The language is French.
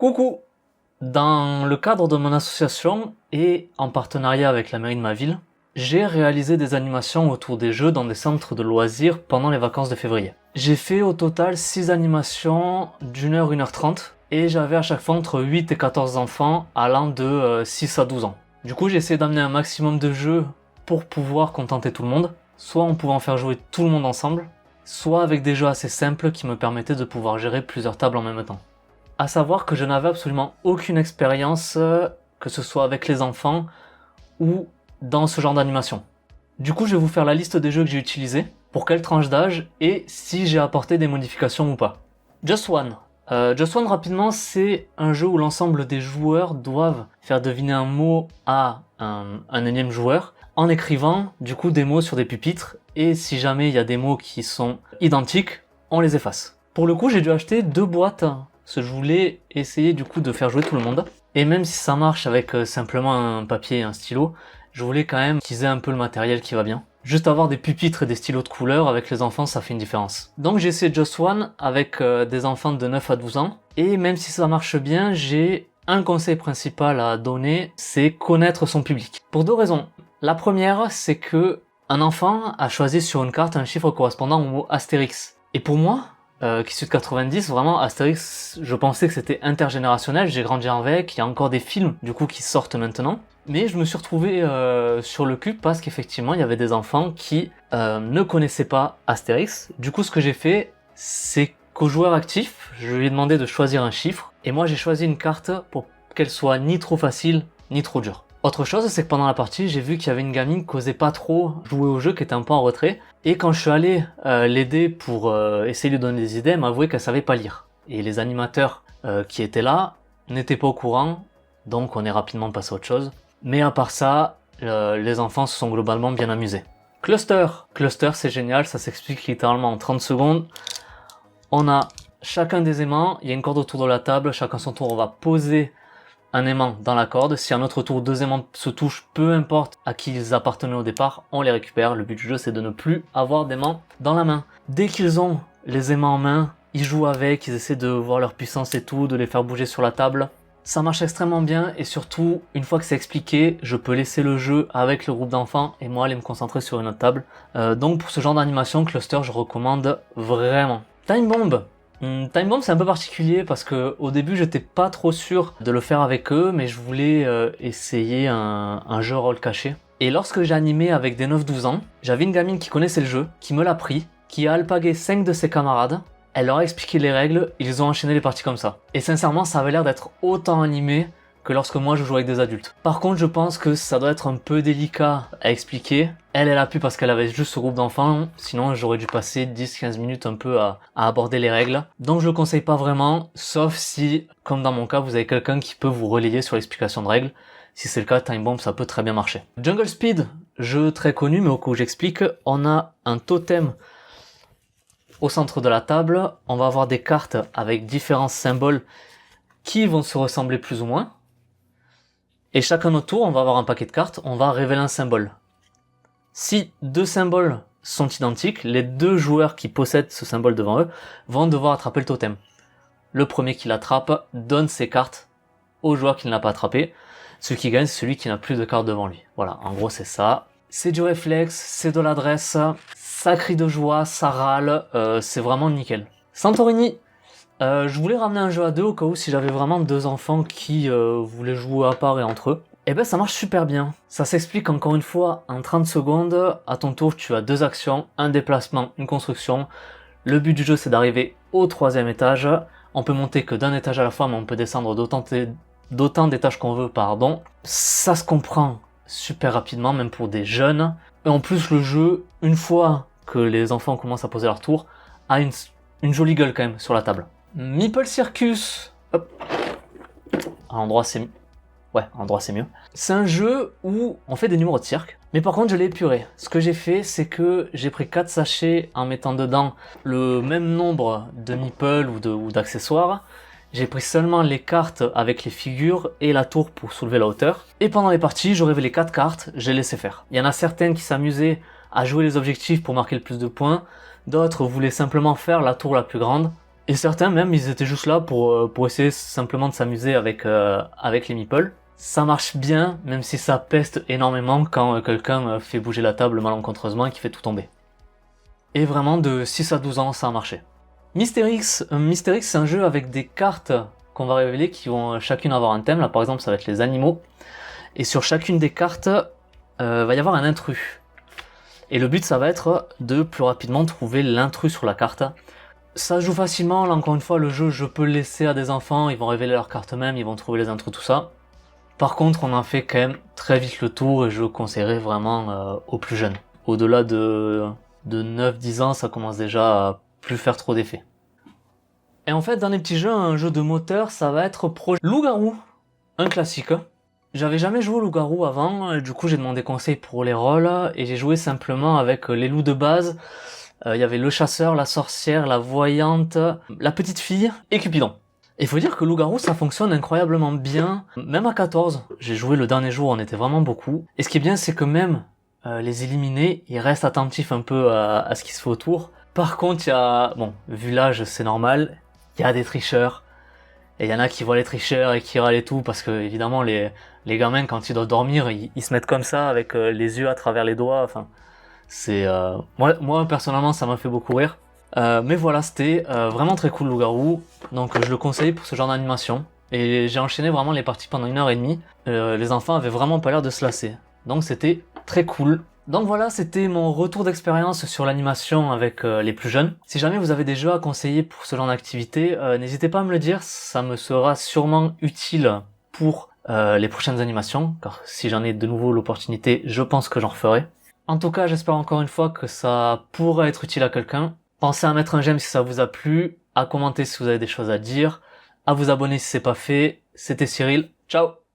Coucou! Dans le cadre de mon association et en partenariat avec la mairie de ma ville, j'ai réalisé des animations autour des jeux dans des centres de loisirs pendant les vacances de février. J'ai fait au total 6 animations d'1h, 1h30 et j'avais à chaque fois entre 8 et 14 enfants allant de 6 à 12 ans. Du coup, j'ai essayé d'amener un maximum de jeux pour pouvoir contenter tout le monde. Soit on pouvait en faire jouer tout le monde ensemble, soit avec des jeux assez simples qui me permettaient de pouvoir gérer plusieurs tables en même temps. À savoir que je n'avais absolument aucune expérience, que ce soit avec les enfants ou dans ce genre d'animation. Du coup, je vais vous faire la liste des jeux que j'ai utilisés, pour quelle tranche d'âge et si j'ai apporté des modifications ou pas. Just One. Just One, rapidement, c'est un jeu où l'ensemble des joueurs doivent faire deviner un mot à un énième joueur en écrivant du coup des mots sur des pupitres, et si jamais il y a des mots qui sont identiques, on les efface. Pour le coup, j'ai dû acheter 2 boîtes, parce que je voulais essayer du coup de faire jouer tout le monde. Et même si ça marche avec simplement un papier et un stylo, je voulais quand même utiliser un peu le matériel qui va bien. Juste avoir des pupitres et des stylos de couleur avec les enfants, ça fait une différence. Donc j'ai essayé Just One avec des enfants de 9 à 12 ans. Et même si ça marche bien, j'ai un conseil principal à donner, c'est connaître son public. Pour 2 raisons. La première, c'est que un enfant a choisi sur une carte un chiffre correspondant au mot Astérix. Et pour moi, qui suis de 90, vraiment Astérix, je pensais que c'était intergénérationnel, j'ai grandi avec, il y a encore des films du coup qui sortent maintenant, mais je me suis retrouvé sur le cul parce qu'effectivement il y avait des enfants qui ne connaissaient pas Astérix. Du coup ce que j'ai fait, c'est qu'au joueur actif, je lui ai demandé de choisir un chiffre, et moi j'ai choisi une carte pour qu'elle soit ni trop facile, ni trop dure. Autre chose, c'est que pendant la partie, j'ai vu qu'il y avait une gamine qui osait pas trop jouer au jeu, qui était un peu en retrait. Et quand je suis allé l'aider pour essayer de lui donner des idées, elle m'a avoué qu'elle savait pas lire. Et les animateurs qui étaient là n'étaient pas au courant, donc on est rapidement passé à autre chose. Mais à part ça, les enfants se sont globalement bien amusés. Cluster. Cluster, c'est génial, ça s'explique littéralement en 30 secondes. On a chacun des aimants, il y a une corde autour de la table, chacun son tour, on va poser un aimant dans la corde. Si à notre tour 2 aimants se touchent, peu importe à qui ils appartenaient au départ, on les récupère. Le but du jeu, c'est de ne plus avoir d'aimants dans la main. Dès qu'ils ont les aimants en main, ils jouent avec, ils essaient de voir leur puissance et tout, de les faire bouger sur la table. Ça marche extrêmement bien, et surtout, une fois que c'est expliqué, je peux laisser le jeu avec le groupe d'enfants et moi aller me concentrer sur une autre table. Donc pour ce genre d'animation, Cluster, je recommande vraiment. Time Bomb. Time Bomb, c'est un peu particulier parce que au début j'étais pas trop sûr de le faire avec eux, mais je voulais essayer un jeu rôle caché. Et lorsque j'ai animé avec des 9-12 ans, j'avais une gamine qui connaissait le jeu, qui me l'a pris, qui a alpagué 5 de ses camarades, elle leur a expliqué les règles, ils ont enchaîné les parties comme ça. Et sincèrement, ça avait l'air d'être autant animé que lorsque moi je joue avec des adultes. Par contre, je pense que ça doit être un peu délicat à expliquer. Elle a pu parce qu'elle avait juste ce groupe d'enfants, sinon j'aurais dû passer 10-15 minutes un peu à aborder les règles. Donc je le conseille pas vraiment, sauf si, comme dans mon cas, vous avez quelqu'un qui peut vous relayer sur l'explication de règles. Si c'est le cas, Time Bomb, ça peut très bien marcher. Jungle Speed, jeu très connu, mais au coup j'explique, on a un totem au centre de la table, on va avoir des cartes avec différents symboles qui vont se ressembler plus ou moins. Et chacun notre tour, on va avoir un paquet de cartes, on va révéler un symbole. Si 2 symboles sont identiques, les 2 joueurs qui possèdent ce symbole devant eux vont devoir attraper le totem. Le premier qui l'attrape donne ses cartes au joueur qui ne l'a pas attrapé. Celui qui gagne, c'est celui qui n'a plus de cartes devant lui. Voilà, en gros c'est ça. C'est du réflexe, c'est de l'adresse, ça crie de joie, ça râle, c'est vraiment nickel. Santorini. Je voulais ramener un jeu à 2 au cas où si j'avais vraiment 2 enfants qui voulaient jouer à part et entre eux. Et ben ça marche super bien. Ça s'explique encore une fois en 30 secondes. À ton tour, tu as 2 actions, un déplacement, une construction. Le but du jeu, c'est d'arriver au 3e étage. On peut monter que d'un étage à la fois, mais on peut descendre d'autant d'étages qu'on veut, pardon. Ça se comprend super rapidement, même pour des jeunes. Et en plus, le jeu, une fois que les enfants commencent à poser leur tour, a une jolie gueule quand même sur la table. Meeple Circus. Hop. À l'endroit c'est mieux. Ouais, à l'endroit c'est mieux. C'est un jeu où on fait des numéros de cirque, mais par contre je l'ai épuré. Ce que j'ai fait, c'est que j'ai pris 4 sachets en mettant dedans le même nombre de meeples ou d'accessoires. J'ai pris seulement les cartes avec les figures et la tour pour soulever la hauteur. Et pendant les parties, je révélais 4 cartes, j'ai laissé faire. Il y en a certaines qui s'amusaient à jouer les objectifs pour marquer le plus de points, d'autres voulaient simplement faire la tour la plus grande. Et certains même, ils étaient juste là pour essayer simplement de s'amuser avec les meeples. Ça marche bien, même si ça peste énormément quand quelqu'un fait bouger la table malencontreusement et qui fait tout tomber. Et vraiment, de 6 à 12 ans, ça a marché. Mysterix, c'est un jeu avec des cartes qu'on va révéler qui vont chacune avoir un thème. Là, par exemple, ça va être les animaux. Et sur chacune des cartes, va y avoir un intrus. Et le but, ça va être de plus rapidement trouver l'intrus sur la carte. Ça joue facilement, là encore une fois, le jeu, je peux le laisser à des enfants, ils vont révéler leur carte même, ils vont trouver les intrus, tout ça. Par contre, on en fait quand même très vite le tour et je conseillerais vraiment aux plus jeunes. Au-delà de 9-10 ans, ça commence déjà à plus faire trop d'effet. Et en fait, dans les petits jeux, un jeu de moteur, ça va être Projet Loup-garou, un classique. J'avais jamais joué au loup-garou avant, et du coup j'ai demandé conseil pour les rôles, et j'ai joué simplement avec les loups de base. Il y avait le chasseur, la sorcière, la voyante, la petite fille et Cupidon. Et il faut dire que loup-garou ça fonctionne incroyablement bien, même à 14. J'ai joué le dernier jour, on était vraiment beaucoup. Et ce qui est bien c'est que même les éliminés, ils restent attentifs un peu à ce qui se fait autour. Par contre, il y a... Bon, vu l'âge c'est normal, il y a des tricheurs. Et il y en a qui voient les tricheurs et qui râlent et tout, parce que évidemment les gamins quand ils doivent dormir, ils se mettent comme ça avec les yeux à travers les doigts, enfin... C'est moi personnellement ça m'a fait beaucoup rire. Mais voilà, c'était vraiment très cool Loup-garou. Donc je le conseille pour ce genre d'animation. Et j'ai enchaîné vraiment les parties pendant 1h30. Les enfants avaient vraiment pas l'air de se lasser. Donc c'était très cool. Donc voilà, c'était mon retour d'expérience sur l'animation avec les plus jeunes. Si jamais vous avez des jeux à conseiller pour ce genre d'activité, n'hésitez pas à me le dire, ça me sera sûrement utile pour les prochaines animations, car si j'en ai de nouveau l'opportunité, je pense que j'en referai. En tout cas, j'espère encore une fois que ça pourra être utile à quelqu'un. Pensez à mettre un j'aime si ça vous a plu, à commenter si vous avez des choses à dire, à vous abonner si c'est pas fait. C'était Cyril, ciao!